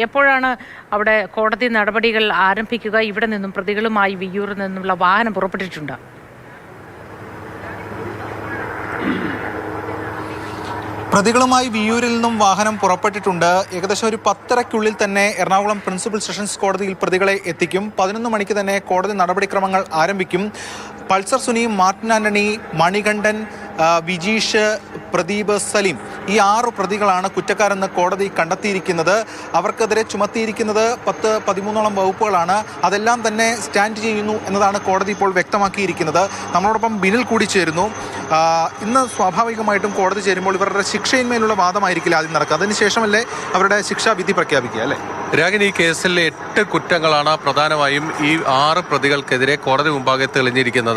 എപ്പോഴാണ് അവിടെ കോടതി നടപടികൾ ആരംഭിക്കുക? ഇവിടെ നിന്നും പ്രതികളുമായി വിയ്യൂരിൽ നിന്നുള്ള വാഹനം പുറപ്പെട്ടിട്ടുണ്ട്. പ്രതികളുമായി വിയ്യൂരിൽ നിന്നും വാഹനം പുറപ്പെട്ടിട്ടുണ്ട്. ഏകദേശം ഒരു 10:30-ക്കുള്ളിൽ തന്നെ എറണാകുളം പ്രിൻസിപ്പൽ സെഷൻസ് കോടതിയിൽ പ്രതികളെ എത്തിക്കും. 11 മണിക്ക് തന്നെ കോടതി നടപടിക്രമങ്ങൾ ആരംഭിക്കും. പൾസർ സുനി, മാർട്ടിൻ ആന്റണി, മണികണ്ഠൻ, വിജീഷ്, പ്രദീപ്, സലീം, ഈ 6 പ്രതികളാണ് കുറ്റക്കാരെന്ന് കോടതി കണ്ടെത്തിയിരിക്കുന്നത്. അവർക്കെതിരെ ചുമത്തിയിരിക്കുന്നത് 10-13ഓളം വകുപ്പുകളാണ്. അതെല്ലാം തന്നെ സ്റ്റാൻഡ് ചെയ്യുന്നു എന്നതാണ് കോടതി ഇപ്പോൾ വ്യക്തമാക്കിയിരിക്കുന്നത്. നമ്മളോടൊപ്പം ബിനിൽ കൂടി ചേരുന്നു. ഇന്ന് സ്വാഭാവികമായിട്ടും കോടതി ചേരുമ്പോൾ ഇവരുടെ ശിക്ഷയിന്മേലുള്ള വാദമായിരിക്കില്ല ആദ്യം നടക്കുക. അതിനുശേഷമല്ലേ അവരുടെ ശിക്ഷാവിധി പ്രഖ്യാപിക്കുക, അല്ലേ? രാഗിനി, ഈ കേസിൽ 8 കുറ്റങ്ങളാണ് പ്രധാനമായും ഈ 6 പ്രതികൾക്കെതിരെ കോടതി മുമ്പാകെ തെളിഞ്ഞിരിക്കുന്നത്.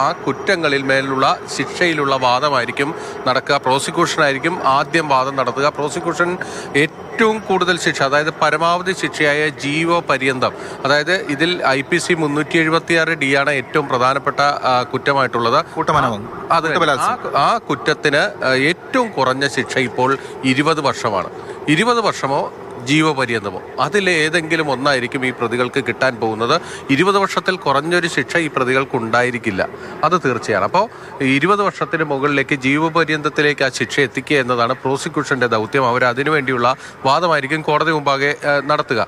ആ കുറ്റങ്ങളിൽ മേലുള്ള ശിക്ഷയിലുള്ള വാദമായിരിക്കും നടക്കുക. പ്രോസിക്യൂഷനായിരിക്കും ആദ്യം വാദം നടത്തുക. പ്രോസിക്യൂഷൻ ഏറ്റവും കൂടുതൽ ശിക്ഷ, അതായത് പരമാവധി ശിക്ഷയായ ജീവപര്യന്തം, അതായത് ഇതിൽ IPC 376D ആണ് ഏറ്റവും പ്രധാനപ്പെട്ട കുറ്റമായിട്ടുള്ളത്. ആ കുറ്റത്തിന് ഏറ്റവും കുറഞ്ഞ ശിക്ഷ ഇപ്പോൾ 20 വർഷമാണ്. 20 വർഷമോ ജീവപര്യന്തമോ അതിലേതെങ്കിലും ഒന്നായിരിക്കും ഈ പ്രതികൾക്ക് കിട്ടാൻ പോകുന്നത്. 20 വർഷത്തിൽ കുറഞ്ഞൊരു ശിക്ഷ ഈ പ്രതികൾക്ക് ഉണ്ടായിരിക്കില്ല, അത് തീർച്ചയാണ്. അപ്പോൾ 20 വർഷത്തിന് മുകളിലേക്ക് ജീവപര്യന്തത്തിലേക്ക് ആ ശിക്ഷ എത്തിക്കുക എന്നതാണ് പ്രോസിക്യൂഷന്റെ ദൗത്യം. അവർ അതിനുവേണ്ടിയുള്ള വാദമായിരിക്കും കോടതി മുമ്പാകെ നടത്തുക.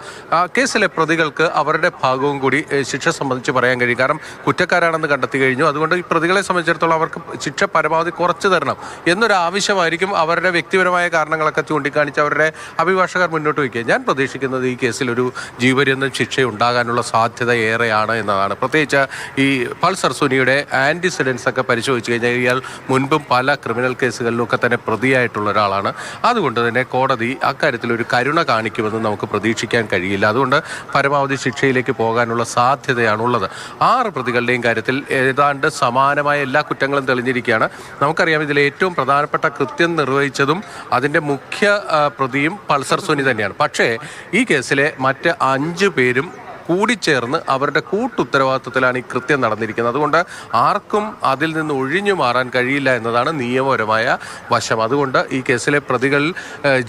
കേസിലെ പ്രതികൾക്ക് അവരുടെ ഭാഗവും കൂടി ശിക്ഷ സംബന്ധിച്ച് പറയാൻ കഴിയും. കാരണം കുറ്റക്കാരാണെന്ന് കണ്ടെത്തി കഴിഞ്ഞു. അതുകൊണ്ട് ഈ പ്രതികളെ സംബന്ധിച്ചിടത്തോളം അവർക്ക് ശിക്ഷ പരമാവധി കുറച്ചു തരണം എന്നൊരു ആവശ്യമായിരിക്കും അവരുടെ വ്യക്തിപരമായ കാരണങ്ങളൊക്കെ ചൂണ്ടിക്കാണിച്ച് അവരുടെ അഭിഭാഷകർ മുന്നോട്ട് വയ്ക്കുക. ഞാൻ പ്രതീക്ഷിക്കുന്നത് ഈ കേസിൽ ഒരു ജീവപര്യന്തം ശിക്ഷ ഉണ്ടാകാനുള്ള സാധ്യത ഏറെയാണ് എന്നതാണ്. പ്രത്യേകിച്ച് ഈ പൾസർ സുനിയുടെ ആന്റിസിഡൻസ് ഒക്കെ പരിശോധിച്ച് കഴിഞ്ഞാൽ ഇയാൾ മുൻപും പല ക്രിമിനൽ കേസുകളിലൊക്കെ തന്നെ പ്രതിയായിട്ടുള്ള ഒരാളാണ്. അതുകൊണ്ട് തന്നെ കോടതി അക്കാര്യത്തിൽ ഒരു കരുണ കാണിക്കുമെന്ന് നമുക്ക് പ്രതീക്ഷിക്കാൻ കഴിയില്ല. അതുകൊണ്ട് പരമാവധി ശിക്ഷയിലേക്ക് പോകാനുള്ള സാധ്യതയാണുള്ളത്. 6 പ്രതികളുടെയും കാര്യത്തിൽ ഏതാണ്ട് സമാനമായ എല്ലാ കുറ്റങ്ങളും തെളിഞ്ഞിരിക്കുകയാണ്. നമുക്കറിയാം, ഇതിൽ ഏറ്റവും പ്രധാനപ്പെട്ട കൃത്യം നിർവഹിച്ചതും അതിൻ്റെ മുഖ്യ പ്രതിയും പൾസർ സുനി തന്നെയാണ്. പക്ഷേ ഈ കേസിലെ മറ്റ് 5 പേരും കൂടിച്ചേർന്ന് അവരുടെ കൂട്ടുത്തരവാദിത്വത്തിലാണ് ഈ കൃത്യം നടന്നിരിക്കുന്നത്. അതുകൊണ്ട് ആർക്കും അതിൽ നിന്ന് ഒഴിഞ്ഞു മാറാൻ കഴിയില്ല എന്നതാണ് നിയമപരമായ വശം. അതുകൊണ്ട് ഈ കേസിലെ പ്രതികൾ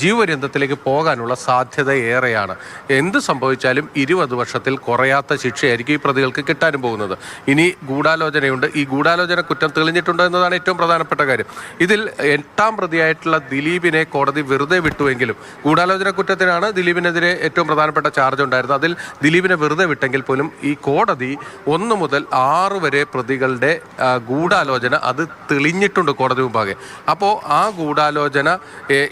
ജീവപര്യന്തത്തിലേക്ക് പോകാനുള്ള സാധ്യത ഏറെയാണ്. എന്ത് സംഭവിച്ചാലും 20 വർഷത്തിൽ കുറയാത്ത ശിക്ഷയായിരിക്കും ഈ പ്രതികൾക്ക് കിട്ടാനും പോകുന്നത്. ഇനി ഗൂഢാലോചനയുണ്ട്. ഈ ഗൂഢാലോചന കുറ്റം തെളിഞ്ഞിട്ടുണ്ട് എന്നതാണ് ഏറ്റവും പ്രധാനപ്പെട്ട കാര്യം. ഇതിൽ 8ാം പ്രതിയായിട്ടുള്ള ദിലീപിനെ കോടതി വെറുതെ വിട്ടുവെങ്കിലും ഗൂഢാലോചന കുറ്റത്തിനാണ് ദിലീപിനെതിരെ ഏറ്റവും പ്രധാനപ്പെട്ട ചാർജ് ഉണ്ടായിരുന്നത്. അതിൽ ദിലീപിനെ വെറുതെ വിട്ടെങ്കിൽ പോലും ഈ കോടതി 1 മുതൽ 6 വരെ പ്രതികളുടെ ഗൂഢാലോചന അത് തെളിഞ്ഞിട്ടുണ്ട് കോടതി മുമ്പാകെ. അപ്പോൾ ആ ഗൂഢാലോചന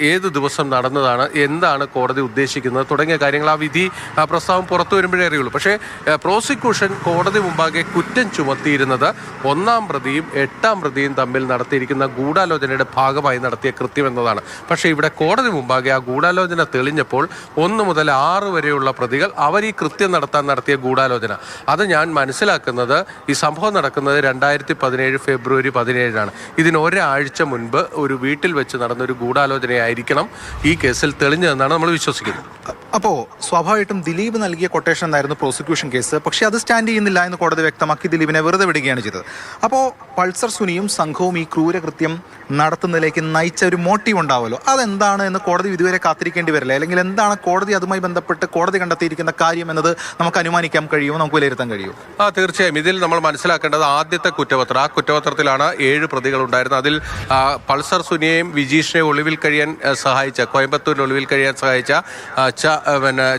ഏത് ദിവസം നടന്നതാണ്, എന്താണ് കോടതി ഉദ്ദേശിക്കുന്നത് തുടങ്ങിയ കാര്യങ്ങൾ ആ വിധി പ്രസ്താവം പുറത്തു വരുമ്പോഴേ അറിയുള്ളൂ. പക്ഷേ പ്രോസിക്യൂഷൻ കോടതി മുമ്പാകെ കുറ്റം ചുമത്തിയിരുന്നത് 1ാം പ്രതിയും 8ാം പ്രതിയും തമ്മിൽ നടത്തിയിരിക്കുന്ന ഗൂഢാലോചനയുടെ ഭാഗമായി നടത്തിയ കൃത്യം എന്നതാണ്. പക്ഷേ ഇവിടെ കോടതി മുമ്പാകെ ആ ഗൂഢാലോചന തെളിഞ്ഞപ്പോൾ 1 മുതൽ 6 വരെയുള്ള പ്രതികൾ അവർ ഈ കൃത്യം നടത്തിയ ഗൂഢാലോചന, അത് ഞാൻ മനസ്സിലാക്കുന്നത് ഈ സംഭവം നടക്കുന്നത് 2017 ഫെബ്രുവരി 17 ഇതിന് ഒരാഴ്ച മുൻപ് ഒരു വീട്ടിൽ വെച്ച് നടന്നൊരു ഗൂഢാലോചനയായിരിക്കണം ഈ കേസിൽ തെളിഞ്ഞതെന്നാണ് നമ്മൾ വിശ്വസിക്കുന്നത്. അപ്പോൾ സ്വാഭാവികമായിട്ടും ദിലീപ് നൽകിയ കൊട്ടേഷൻ എന്നായിരുന്നു പ്രോസിക്യൂഷൻ കേസ്. പക്ഷേ അത് സ്റ്റാൻഡ് ചെയ്യുന്നില്ല എന്ന് കോടതി വ്യക്തമാക്കി ദിലീപിനെ വെറുതെ വിടുകയാണ് ചെയ്തത്. അപ്പോൾ പൾസർ സുനിയും സംഘവും ഈ ക്രൂരകൃത്യം നടത്തുന്നതിലേക്ക് നയിച്ച ഒരു മോട്ടീവ് ഉണ്ടാവുമല്ലോ, അതെന്താണ് എന്ന് കോടതി ഇതുവരെ കാത്തിരിക്കേണ്ടി വരില്ല? അല്ലെങ്കിൽ എന്താണ് കോടതി അതുമായി ബന്ധപ്പെട്ട് കോടതി കണ്ടെത്തിയിരിക്കുന്ന കാര്യം എന്നത് നമുക്ക് അനുമാനിക്കാൻ കഴിയുമോ, നമുക്ക് വിലയിരുത്താൻ കഴിയുമോ? തീർച്ചയായും. ഇതിൽ നമ്മൾ മനസ്സിലാക്കേണ്ടത് ആദ്യത്തെ കുറ്റപത്രം, ആ കുറ്റപത്രത്തിലാണ് 7 പ്രതികൾ ഉണ്ടായിരുന്നത്. അതിൽ പൾസർ സുനിയെയും വിജീഷിനെയും ഒളിവിൽ കഴിയാൻ സഹായിച്ച, കോയമ്പത്തൂരിൽ ഒളിവിൽ കഴിയാൻ സഹായിച്ച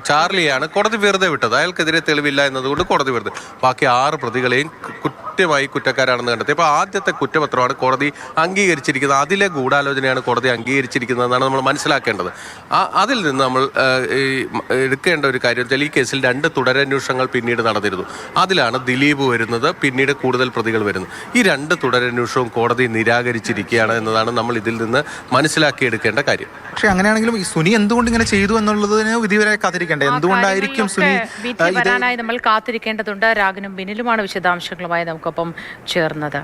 ചാർലിയാണ് കോടതി വെറുതെ വിട്ടത്. അയാൾക്കെതിരെ തെളിവില്ല എന്നതുകൊണ്ട് കോടതി വെറുതെ. ബാക്കി 6 പ്രതികളെയും കൃത്യമായി കുറ്റക്കാരാണെന്ന് കണ്ടെത്തി. അപ്പോൾ ആദ്യത്തെ കുറ്റപത്രമാണ് കോടതി അംഗീകരിച്ചിരിക്കുന്നത്. അതിലെ ഗൂഢാലോചനയാണ് കോടതി അംഗീകരിച്ചിരിക്കുന്നതെന്നാണ് നമ്മൾ മനസ്സിലാക്കേണ്ടത്. അതിൽ നിന്ന് നമ്മൾ എടുക്കേണ്ട ഒരു കാര്യം വെച്ചാൽ ഈ കേസിൽ 2 തുടരന്വേഷണങ്ങൾ പിന്നീട് നടന്നിരുന്നു. അതിലാണ് ദിലീപ് വരുന്നത്, പിന്നീട് കൂടുതൽ പ്രതികൾ വരുന്നത്. ഈ 2 തുടരന്വേഷണവും കോടതി നിരാകരിച്ചിരിക്കുകയാണ് എന്നതാണ് നമ്മൾ ഇതിൽ നിന്ന് മനസ്സിലാക്കിയെടുക്കേണ്ട കാര്യം. പക്ഷേ അങ്ങനെയാണെങ്കിലും ഈ സുനി എന്തുകൊണ്ട് ഇങ്ങനെ ചെയ്തു എന്നുള്ളതിന് വിധിവരെ കാത്തിരിക്കേണ്ടത് എന്തുകൊണ്ടായിരിക്കും? സുനി നമ്മൾ കാത്തിരിക്കേണ്ടതുണ്ട്. രാഗിനും ബിനിലുമാണ് വിശദാംശങ്ങളുമായി നമുക്കൊപ്പം ചേർന്നത്.